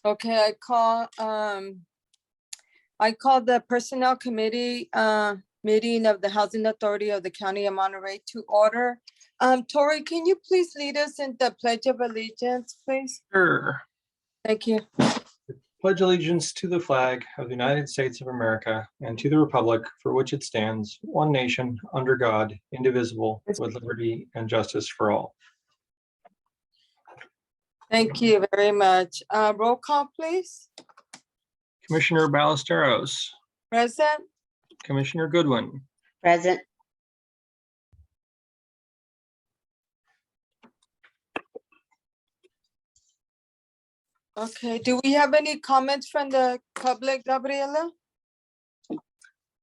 Okay, I call the Personnel Committee meeting of the Housing Authority of the County of Monterey to order. Tori, can you please lead us in the Pledge of Allegiance, please? Sure. Thank you. Pledge allegiance to the flag of the United States of America and to the republic for which it stands, one nation, under God, indivisible, with liberty and justice for all. Thank you very much. Roll call, please. Commissioner Ballesteros, Present. Commissioner Goodwin, Present. Okay, do we have any comments from the public, Gabriela?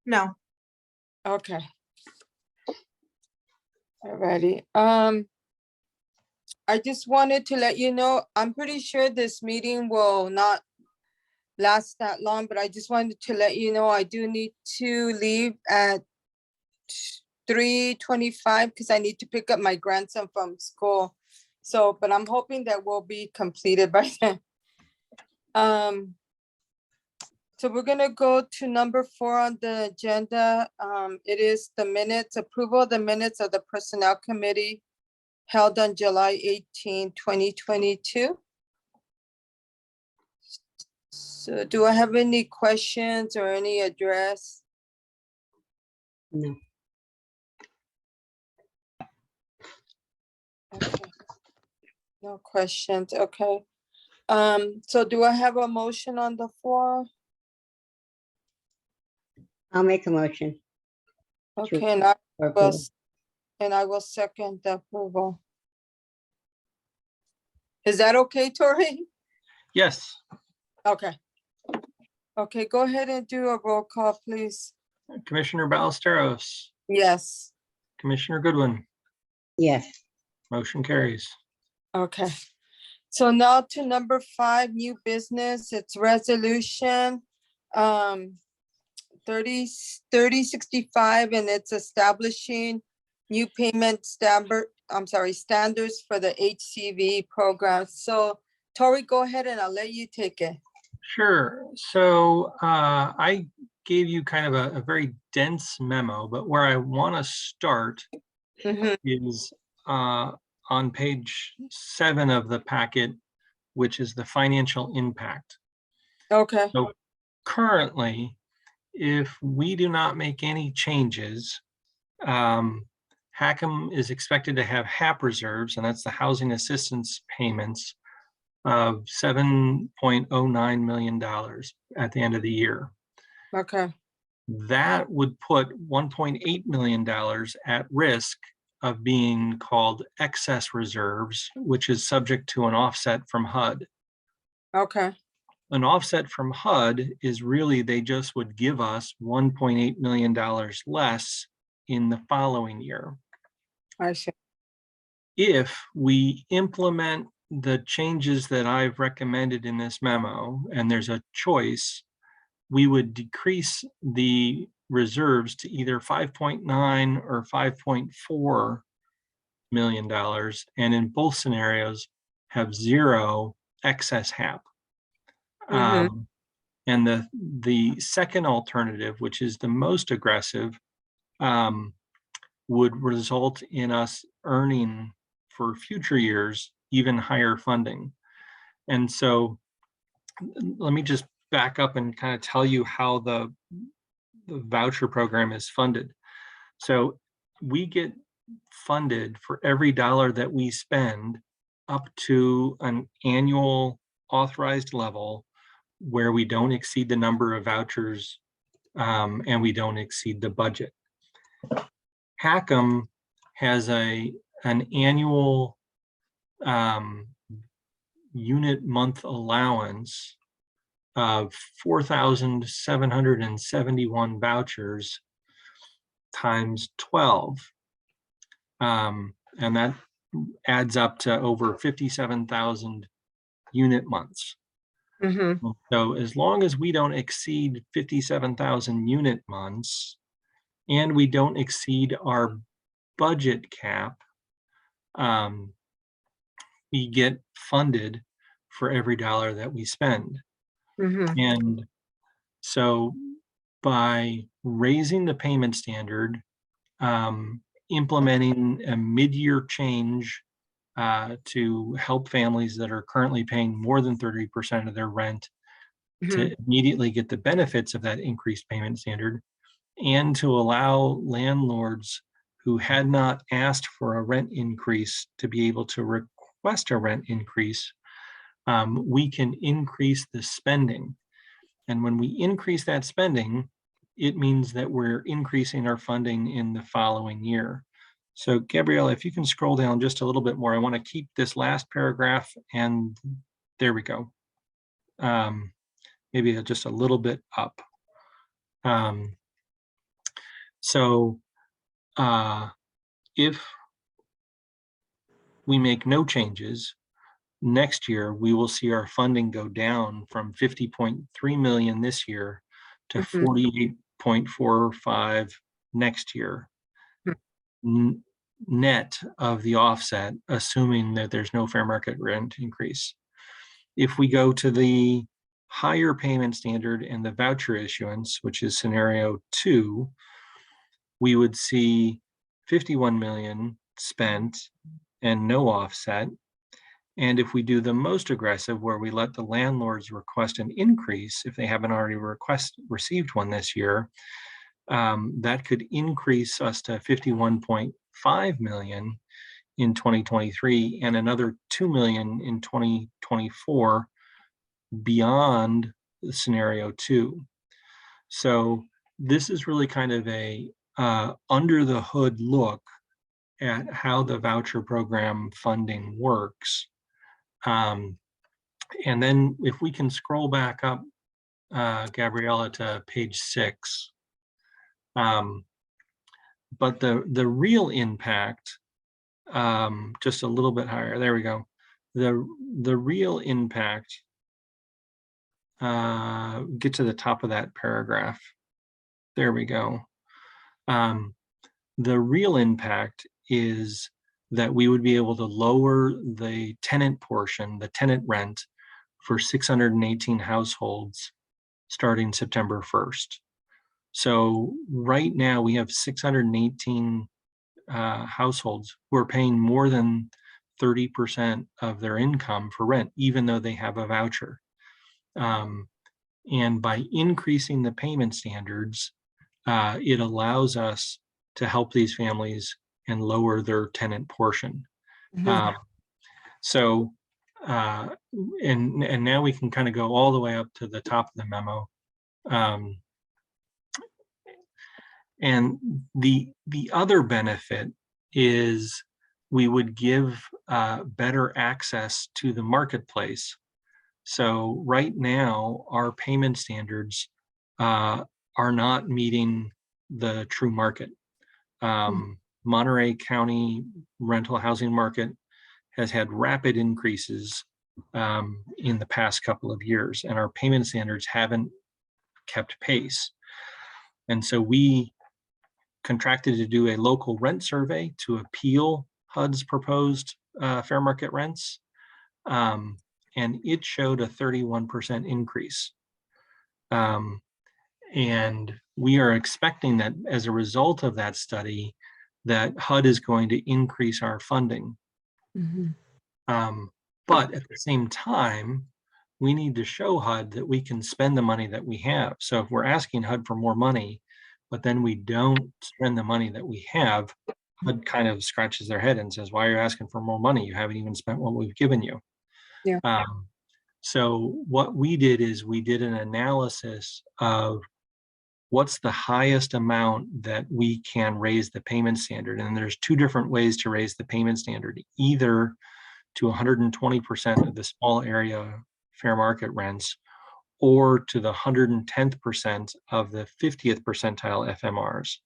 No. Okay. Alrighty. I just wanted to let you know, I'm pretty sure this meeting will not last that long, but I just wanted to let you know I do need to leave at 3:25 because I need to pick up my grandson from school. So, but I'm hoping that we'll be completed by then. So we're gonna go to number 4 on the agenda. It is the minutes, approval of the minutes of the Personnel Committee held on July 18, 2022. So do I have any questions or any address? No. Okay. No questions, okay. So do I have a motion on the floor? I'll make a motion. Okay, and I for will, approval. and I will second the approval. Is that okay, Tori? Yes. Okay. Okay, go ahead and do a roll call, please. Commissioner Ballesteros, Yes, Commissioner Goodwin, Yes. motion carries. okay. So now to number 5, new business, it's resolution 3065, and it's establishing new payment standards for the HCV program. So Tori, go ahead and I'll let you take it. Sure. So I gave you kind of a very dense memo, but where I want to start Mhm. is on page 7 of the packet, which is the financial impact. Okay, So currently, if we do not make any changes, HACM is expected to have HAP reserves, and that's the housing assistance payments, of $7.09 million at the end of the year. okay, That would put $1.8 million at risk of being called excess reserves, which is subject to an offset from HUD. okay, An offset from HUD is really, they just would give us $1.8 million less in the following year. I see. If we implement the changes that I've recommended in this memo, and there's a choice, we would decrease the reserves to either 5.9 or 5.4 million dollars, and in both scenarios have zero excess HAP. Mhm. And the second alternative, which is the most aggressive, would result in us earning for future years even higher funding. And so let me just back up and kind of tell you how the voucher program is funded. So we get funded for every dollar that we spend up to an annual authorized level where we don't exceed the number of vouchers and we don't exceed the budget. HACM has an annual unit month allowance of 4,771 vouchers times 12. And that adds up to over 57,000 unit months. Mhm. So as long as we don't exceed 57,000 unit months and we don't exceed our budget cap, we get funded for every dollar that we spend. Mhm. And so by raising the payment standard, implementing a mid-year change to help families that are currently paying more than 30% of their rent Mhm. to immediately get the benefits of that increased payment standard, and to allow landlords who had not asked for a rent increase to be able to request a rent increase, we can increase the spending. And when we increase that spending, it means that we're increasing our funding in the following year. So Gabriella, if you can scroll down just a little bit more, I want to keep this last paragraph, and there we go. Maybe just a little bit up. So if we make no changes, next year we will see our funding go down from 50.3 million this year to Mhm. 48.45 next year, net of the offset, assuming that there's no fair market rent increase. If we go to the higher payment standard and the voucher issuance, which is scenario 2, we would see 51 million spent and no offset. And if we do the most aggressive, where we let the landlords request an increase if they haven't already received one this year, that could increase us to 51.5 million in 2023 and another 2 million in 2024 beyond scenario 2. So this is really kind of a under the hood look at how the voucher program funding works. And then if we can scroll back up, Gabriella, to page 6. But the real impact, just a little bit higher, there we go. The real impact, get to the top of that paragraph. There we go. The real impact is that we would be able to lower the tenant portion, the tenant rent, for 618 households starting September 1st. So right now we have 618 households who are paying more than 30% of their income for rent, even though they have a voucher. And by increasing the payment standards, it allows us to help these families and lower their tenant portion. Mhm. So, and now we can kind of go all the way up to the top of the memo. And the other benefit is we would give better access to the marketplace. So right now, our payment standards are not meeting the true market. Monterey County rental housing market has had rapid increases in the past couple of years, and our payment standards haven't kept pace. And so we contracted to do a local rent survey to appeal HUD's proposed fair market rents, and it showed a 31% increase. And we are expecting that as a result of that study, that HUD is going to increase our funding. But at the same time, we need to show HUD that we can spend the money that we have. So if we're asking HUD for more money, but then we don't spend the money that we have, HUD kind of scratches their head and says, why are you asking for more money? You haven't even spent what we've given you. Yeah. So what we did is we did an analysis of what's the highest amount that we can raise the payment standard. And there's 2 different ways to raise the payment standard, either to 120% of the small area fair market rents, or to the 110th% of the 50th percentile FMRs.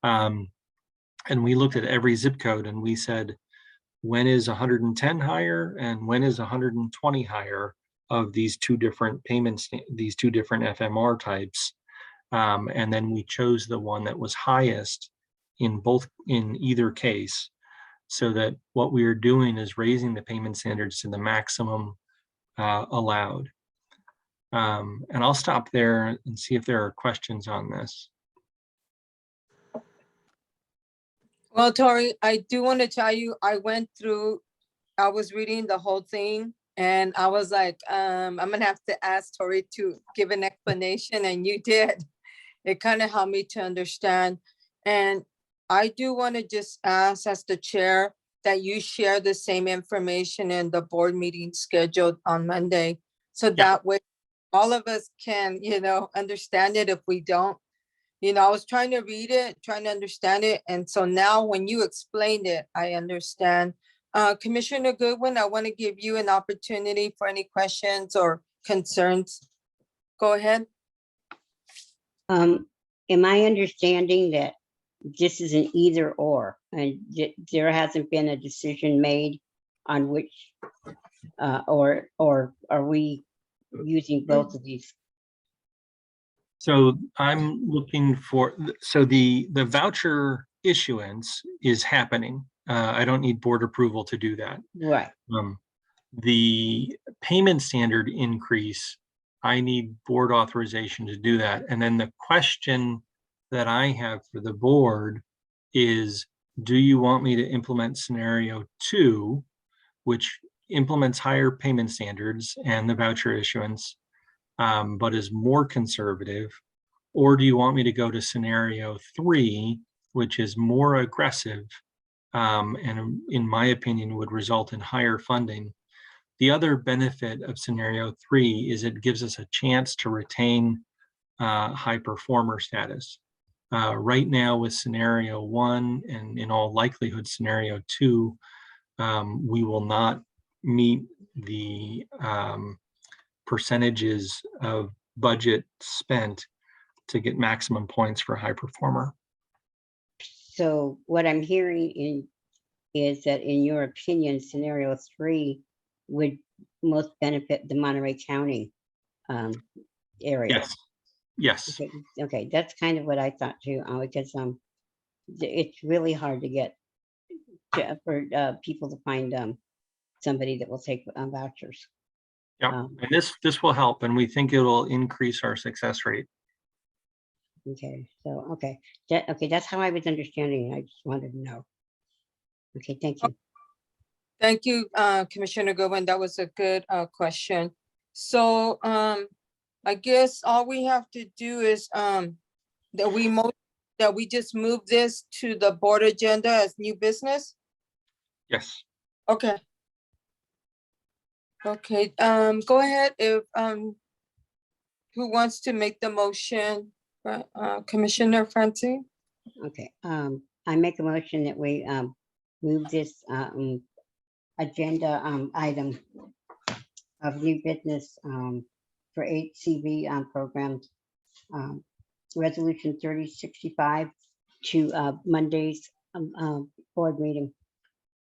And we looked at every zip code and we said, when is 110 higher and when is 120 higher of these 2 different payments, these 2 different FMR types? And then we chose the one that was highest in either case, so that what we are doing is raising the payment standards to the maximum allowed. And I'll stop there and see if there are questions on this. Well, Tori, I do want to tell you, I was reading the whole thing and I was like, I'm gonna have to ask Tori to give an explanation, and you did. It kind of helped me to understand. And I do want to just ask as the chair that you share the same information in the board meeting scheduled on Monday. So that way all of us can, understand it if we don't. I was trying to read it, trying to understand it. And so now when you explained it, I understand. Commissioner Goodwin, I want to give you an opportunity for any questions or concerns. Go ahead. Am I understanding that this is an either or, and there hasn't been a decision made on which, or are we using both of these? So I'm looking for, so the voucher issuance is happening. I don't need board approval to do that. Right. The payment standard increase, I need board authorization to do that. And then the question that I have for the board is, do you want me to implement scenario 2, which implements higher payment standards and the voucher issuance, but is more conservative? Or do you want me to go to scenario 3, which is more aggressive, and in my opinion would result in higher funding? The other benefit of scenario 3 is it gives us a chance to retain high performer status. Right now with scenario 1, and in all likelihood scenario 2, we will not meet the percentages of budget spent to get maximum points for high performer. So what I'm hearing is that in your opinion, scenario 3 would most benefit the Monterey County area. Yes. Yes. Okay, that's kind of what I thought too, because it's really hard to get for people to find somebody that will take vouchers. Yeah, and this will help, and we think it will increase our success rate. Okay, so okay, that's how I was understanding it. I just wanted to know. Okay, thank you. Thank you, Commissioner Goodwin. That was a good question. So I guess all we have to do is that we just move this to the board agenda as new business. Yes. Okay. Okay, go ahead if who wants to make the motion? Commissioner Francie? Okay, I make a motion that we move this agenda item of new business for HCV programs, resolution 3065 to Monday's board meeting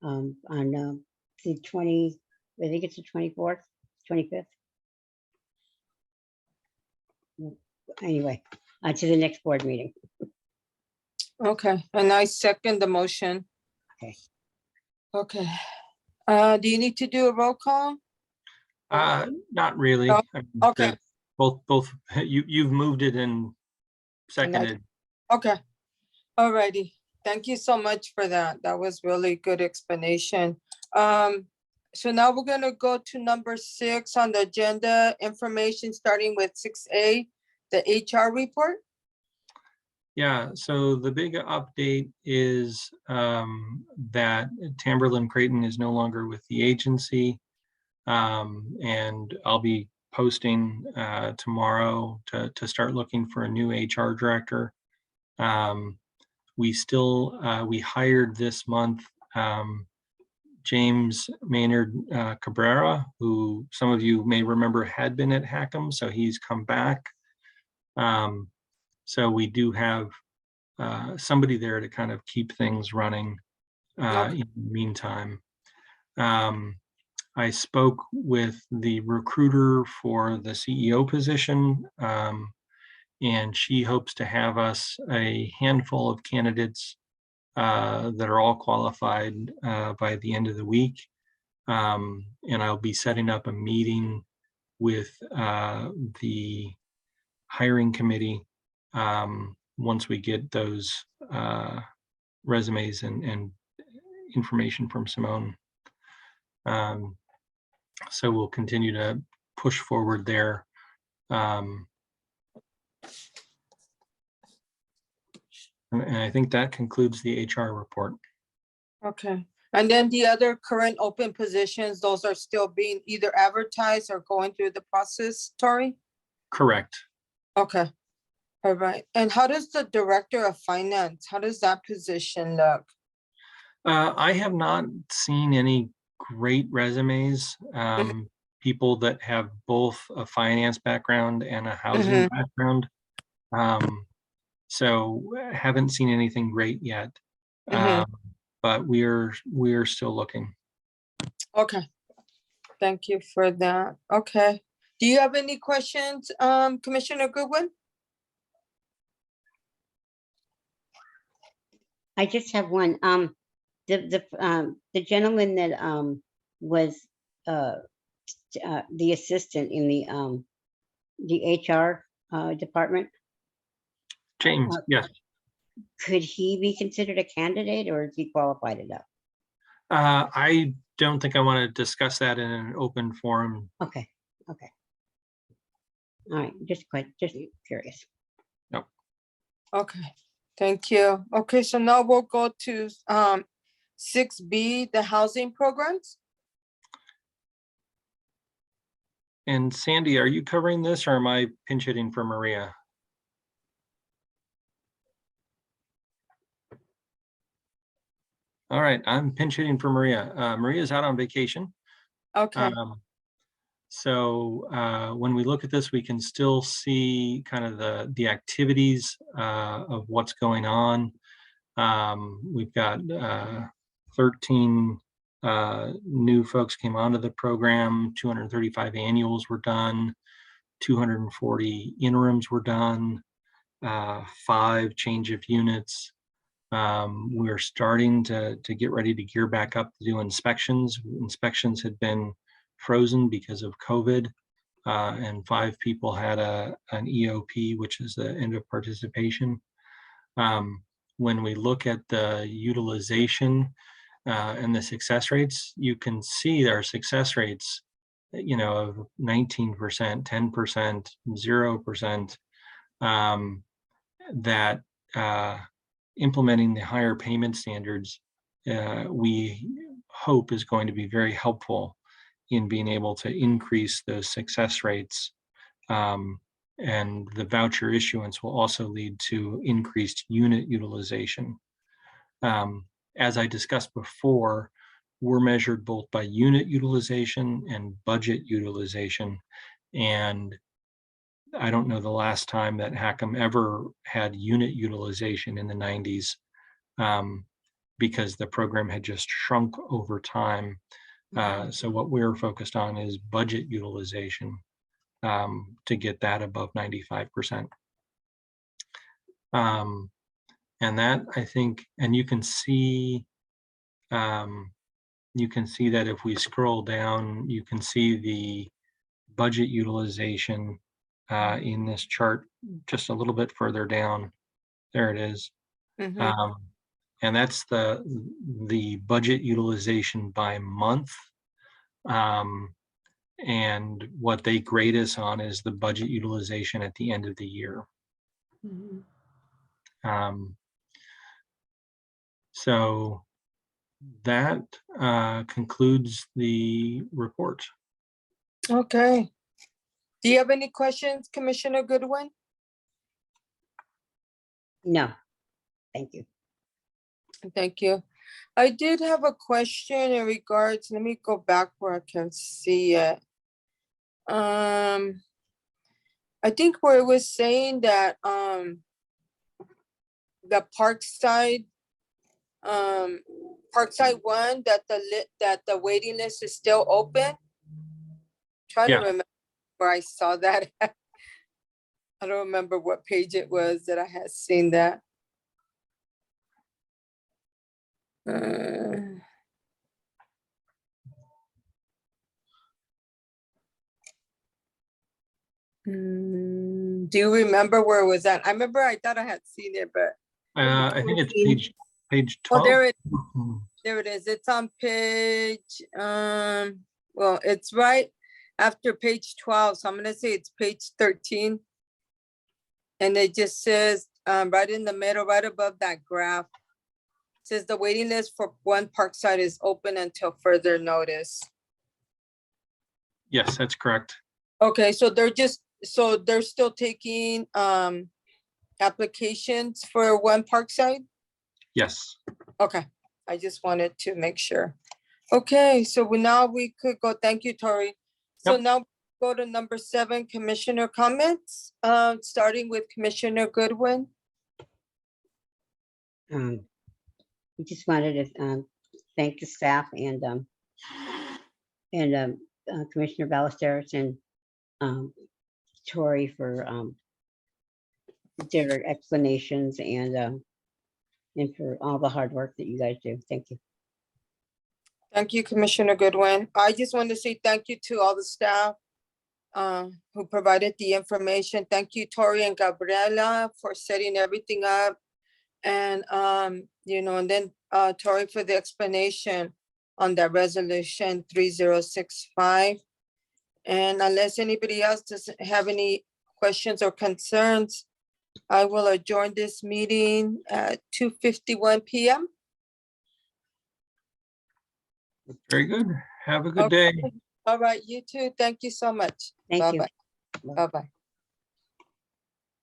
on the 20, I think it's the 24th, 25th. Anyway, to the next board meeting. Okay, and I second the motion. Okay. Okay. Do you need to do a roll call? Not really. No? I mean, Okay. Both you've moved it and seconded. Okay. Alrighty. Thank you so much for that. That was really good explanation. So now we're gonna go to number 6 on the agenda, information starting with 6A, the HR report. Yeah, so the big update is that Tamberlin Creighton is no longer with the agency, and I'll be posting tomorrow to start looking for a new HR director. We hired this month James Maynard Cabrera, who some of you may remember had been at Hackham, so he's come back. So we do have somebody there to kind of keep things running in the meantime. I spoke with the recruiter for the CEO position, and she hopes to have us a handful of candidates that are all qualified by the end of the week. And I'll be setting up a meeting with the hiring committee once we get those resumes and information from Simone. So we'll continue to push forward there. And I think that concludes the HR report. Okay, and then the other current open positions, those are still being either advertised or going through the process, Tori? Correct. Okay, all right. And how does the director of finance, how does that position look? I have not seen any great resumes. People that have both a finance background and a housing background. So haven't seen anything great yet. But we're still looking. Okay, thank you for that. Okay, do you have any questions, Commissioner Goodwin? I just have one. The gentleman that was the assistant in the HR department, James, yes. could he be considered a candidate, or is he qualified enough? I don't think I want to discuss that in an open forum. Okay, okay. All right, just curious. Okay, thank you. Okay, so now we'll go to 6B, the housing programs. And Sandy, are you covering this or am I pinch hitting for Maria? All right, I'm pinch hitting for Maria. Maria's out on vacation. Okay, So when we look at this, we can still see kind of the activities of what's going on. We've got 13 new folks came onto the program, 235 annuals were done, 240 interims were done, 5 change of units. We're starting to get ready to gear back up to do inspections. Inspections had been frozen because of COVID, and 5 people had an EOP, which is the end of participation. When we look at the utilization and the success rates, you can see our success rates, you know, of 19%, 10%, 0%, that implementing the higher payment standards, we hope is going to be very helpful in being able to increase those success rates. And the voucher issuance will also lead to increased unit utilization. As I discussed before, we're measured both by unit utilization and budget utilization. And I don't know the last time that HACM ever had unit utilization in the 90s, because the program had just shrunk over time. So what we're focused on is budget utilization to get that above 95%. And that, I think, and you can see that if we scroll down, you can see the budget utilization in this chart just a little bit further down. There it is. And that's the budget utilization by month. And what they grade us on is the budget utilization at the end of the year. So that concludes the report. okay. Do you have any questions, Commissioner Goodwin? No, thank you. Thank you. I did have a question in regards, let me go back where I can see it. I think where it was saying that the Parkside 1, that the waiting list is still open. Trying to Yeah. remember where I saw that. I don't remember what page it was that I had seen that. Do you remember where it was at? I remember I thought I had seen it, but, I think it's 14. page oh, 12. there it is. It's on page, well, it's right after page 12. So I'm gonna say it's page 13. And it just says, right in the middle, right above that graph, says the waiting list for one park site is open until further notice. Yes, that's correct. Okay, so they're still taking applications for one park site? Yes. Okay, I just wanted to make sure. Okay, so now we could go, thank you, Tori. So Yep. now go to number 7, commissioner comments, starting with Commissioner Goodwin. We just wanted to thank the staff and Commissioner Ballesteros and Tori for their explanations and for all the hard work that you guys do. Thank you. Thank you, Commissioner Goodwin. I just want to say thank you to all the staff who provided the information. Thank you, Tori and Gabriela, for setting everything up. And, and then Tori for the explanation on that resolution 3065. And unless anybody else doesn't have any questions or concerns, I will adjourn this meeting at 2:51 p.m. Very good. Have a good day. All right, you too. Thank you so much. Thank you. Bye-bye. Bye-bye.